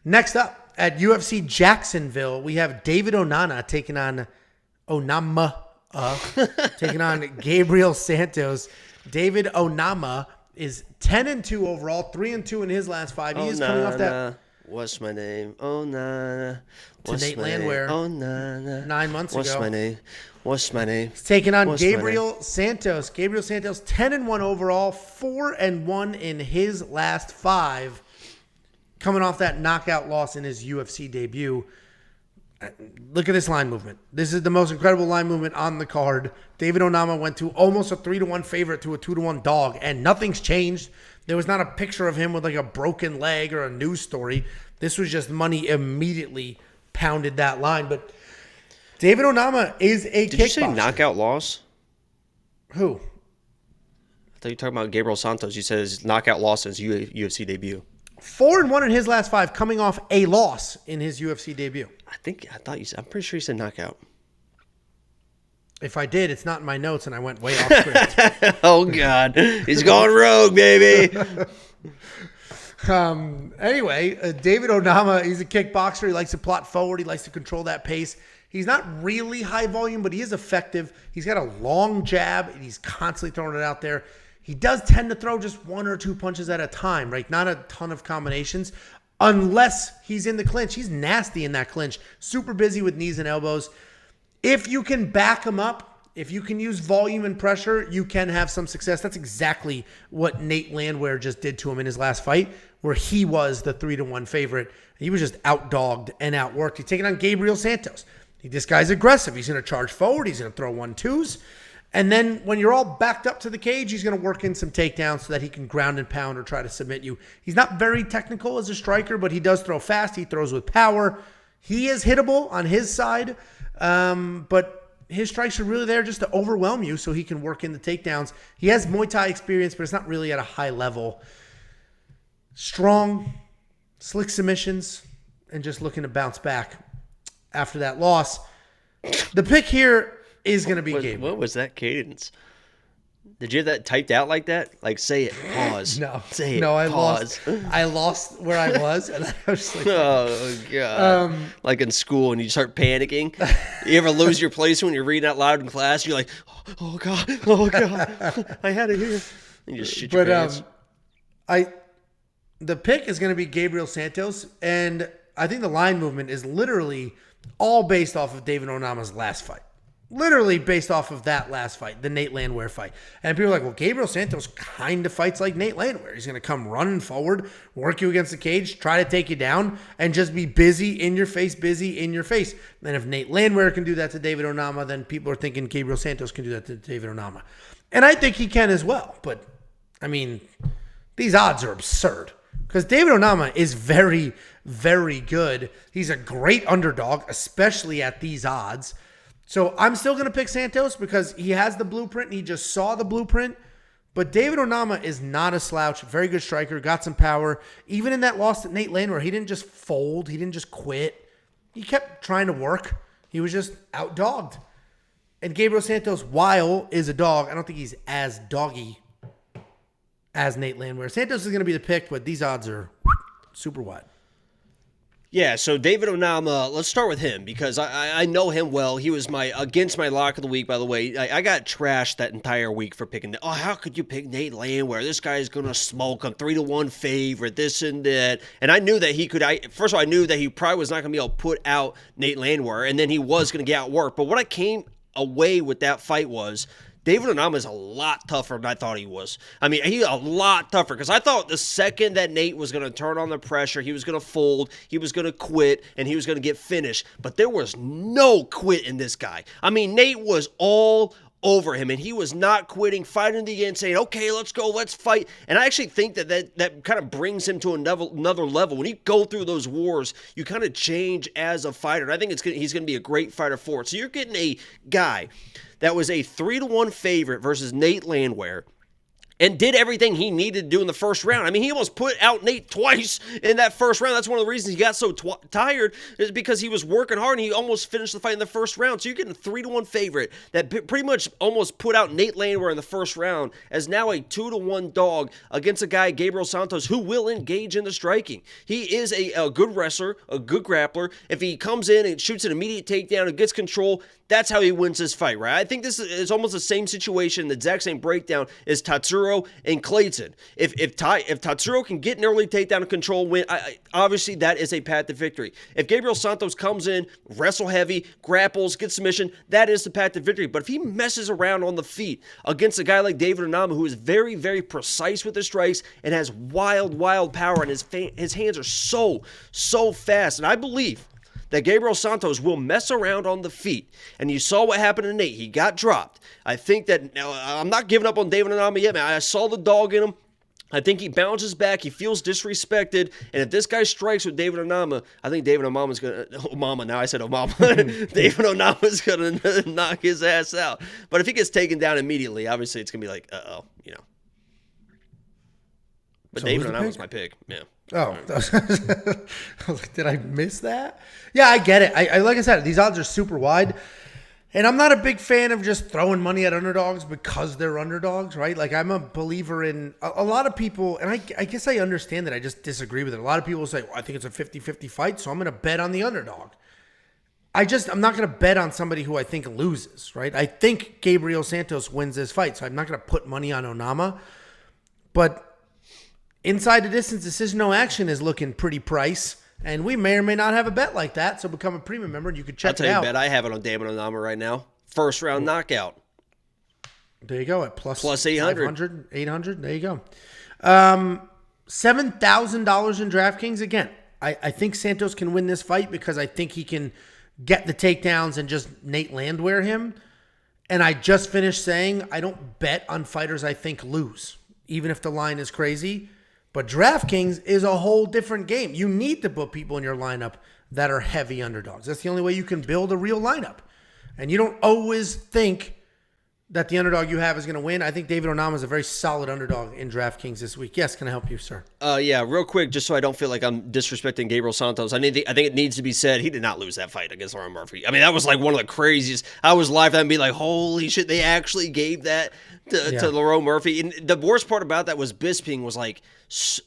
Next up at UFC Jacksonville, we have David Onama taking on taking on Gabriel Santos. David Onama is 10-2 overall, 3-2 in his last 5. He is coming off that. What's my name? Onana. What's Nate my Landwehr. name? Onana. 9 months What's ago. my name? What's my name? He's taking on What's my Gabriel Santos. Gabriel Santos, 10-1 overall, 4-1 in his last 5. Coming off that knockout loss in his UFC debut. Look at this line movement. This is the most incredible line movement on the card. David Onama went to almost a 3-1 favorite to a 2-1 dog, and nothing's changed. There was not a picture of him with like a broken leg or a news story. This was just money immediately pounded that line. But David Onama is a kickboxer. Did you say knockout loss? Who? I thought you were talking about Gabriel Santos. You said his knockout loss in his UFC debut. 4-1 in his last 5, coming off a loss in his UFC debut. I'm pretty sure you said knockout. If I did, it's not in my notes, and I went way off script. Oh, God. He's going rogue, baby. Anyway, David Onama, he's a kickboxer. He likes to plot forward. He likes to control that pace. He's not really high volume, but he is effective. He's got a long jab, and he's constantly throwing it out there. He does tend to throw just 1 or 2 punches at a time, right? Not a ton of combinations, unless he's in the clinch. He's nasty in that clinch. Super busy with knees and elbows. If you can back him up, if you can use volume and pressure, you can have some success. That's exactly what Nate Landwehr just did to him in his last fight, where he was the 3-1 favorite. He was just outdogged and outworked. He's taking on Gabriel Santos. This guy's aggressive. He's going to charge forward. He's going to throw 1-2s. And then when you're all backed up to the cage, he's going to work in some takedowns so that he can ground and pound or try to submit you. He's not very technical as a striker, but he does throw fast. He throws with power. He is hittable on his side, but his strikes are really there just to overwhelm you so he can work in the takedowns. He has Muay Thai experience, but it's not really at a high level. Strong, slick submissions, and just looking to bounce back after that loss. The pick here is going to be Gabriel. What was that cadence? Did you have that typed out like that? Like, say it, pause. No. Say it, no, pause. I lost where I was, and I was just like, oh, God. Like in school, and you start panicking. You ever lose your place when you're reading out loud in class? You're like, oh, God, I had it here. And you just shit your pants. The pick is going to be Gabriel Santos, and I think the line movement is literally all based off of David Onama's last fight. Literally based off of that last fight, the Nate Landwehr fight. And people are like, well, Gabriel Santos kind of fights like Nate Landwehr. He's going to come running forward, work you against the cage, try to take you down, and just be busy in your face. And if Nate Landwehr can do that to David Onama, then people are thinking Gabriel Santos can do that to David Onama. And I think he can as well. But, I mean, these odds are absurd. Because David Onama is very, very good. He's a great underdog, especially at these odds. So I'm still going to pick Santos because he has the blueprint and he just saw the blueprint. But David Onama is not a slouch. Very good striker. Got some power. Even in that loss to Nate Landwehr, he didn't just fold. He didn't just quit. He kept trying to work. He was just outdogged. And Gabriel Santos, while is a dog, I don't think he's as doggy as Nate Landwehr. Santos is going to be the pick, but these odds are super wide. Yeah, so David Onama, let's start with him because I know him well. He was against my lock of the week, by the way. I got trashed that entire week for picking. Oh, how could you pick Nate Landwehr? This guy is going to smoke him, 3-1 favorite, this and that. And I knew that he could. First of all, I knew that he probably was not going to be able to put out Nate Landwehr, and then he was going to get outworked. But what I came away with that fight was David Onama is a lot tougher than I thought he was. I mean, he's a lot tougher because I thought the second that Nate was going to turn on the pressure, he was going to fold, he was going to quit, and he was going to get finished. But there was no quit in this guy. I mean, Nate was all over him, and he was not quitting, fighting the end, saying, okay, let's go, let's fight. And I actually think that kind of brings him to another level. When you go through those wars, you kind of change as a fighter. And I think he's going to be a great fighter for it. So you're getting a guy that was a 3-1 favorite versus Nate Landwehr. and did everything he needed to do in the first round. I mean, he almost put out Nate twice in that first round. That's one of the reasons he got so tired, is because he was working hard and he almost finished the fight in the first round. So you're getting a 3-1 favorite that pretty much almost put out Nate Landwehr in the first round as now a 2-1 dog against a guy, Gabriel Santos, who will engage in the striking. He is a good wrestler, a good grappler. If he comes in and shoots an immediate takedown and gets control, that's how he wins this fight, right? I think this is almost the same situation, the exact same breakdown as Tatsuro and Clayton. If Tatsuro can get an early takedown and control win, obviously that is a path to victory. If Gabriel Santos comes in, wrestle heavy, grapples, gets submission, that is the path to victory. But if he messes around on the feet against a guy like David Onama, who is very, very precise with his strikes and has wild power, and his hands are so fast, and I believe that Gabriel Santos will mess around on the feet. And you saw what happened to Nate. He got dropped. I think that, now, I'm not giving up on David Onama yet, man. I saw the dog in him. I think he bounces back. He feels disrespected. And if this guy strikes with David Onama, I think David Onama's going to, now I said Onama. David Onama's going to knock his ass out. But if he gets taken down immediately, obviously it's going to be like, But so David Onama's my pick. Yeah. Oh, I was like, did I miss that? Yeah, I get it. I like I said, these odds are super wide, and I'm not a big fan of just throwing money at underdogs because they're underdogs, right? Like, I'm a believer in a lot of people, and I guess I understand that. I just disagree with it. A lot of people say, well, I think it's a 50-50 fight, so I'm going to bet on the underdog. I'm not going to bet on somebody who I think loses, right? I think Gabriel Santos wins this fight, so I'm not going to put money on Onama, but inside the distance decision, no action is looking pretty price, and we may or may not have a bet like that. So become a premium member, and you could check it out. I'll tell you a bet I have it on David Onama right now. First round knockout. There you go at plus 800. 800. There you go. $7,000 in DraftKings. Again, I think Santos can win this fight because I think he can get the takedowns and just Nate Landwehr him. And I just finished saying I don't bet on fighters I think lose, even if the line is crazy. But DraftKings is a whole different game. You need to put people in your lineup that are heavy underdogs. That's the only way you can build a real lineup. And you don't always think that the underdog you have is going to win. I think David Onama is a very solid underdog in DraftKings this week. Yes, can I help you, sir? Yeah, real quick, just so I don't feel like I'm disrespecting Gabriel Santos. I think it needs to be said, he did not lose that fight against Ryan Murphy. I mean, that was like one of the craziest. I was live and be like, holy shit, they actually gave that to Lerone Murphy. And the worst part about that was Bisping was like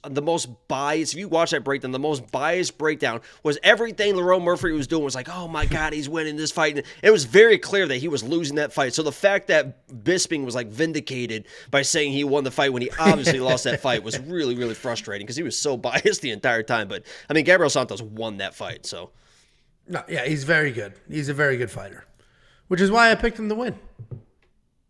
the most biased. If you watch that breakdown, the most biased breakdown was everything Lerone Murphy was doing was like, oh my God, he's winning this fight. And it was very clear that he was losing that fight. So the fact that Bisping was like vindicated by saying he won the fight when he obviously lost that fight was really, really frustrating because he was so biased the entire time. But I mean, Gabriel Santos won that fight. So no, yeah, he's very good. He's a very good fighter, which is why I picked him to win.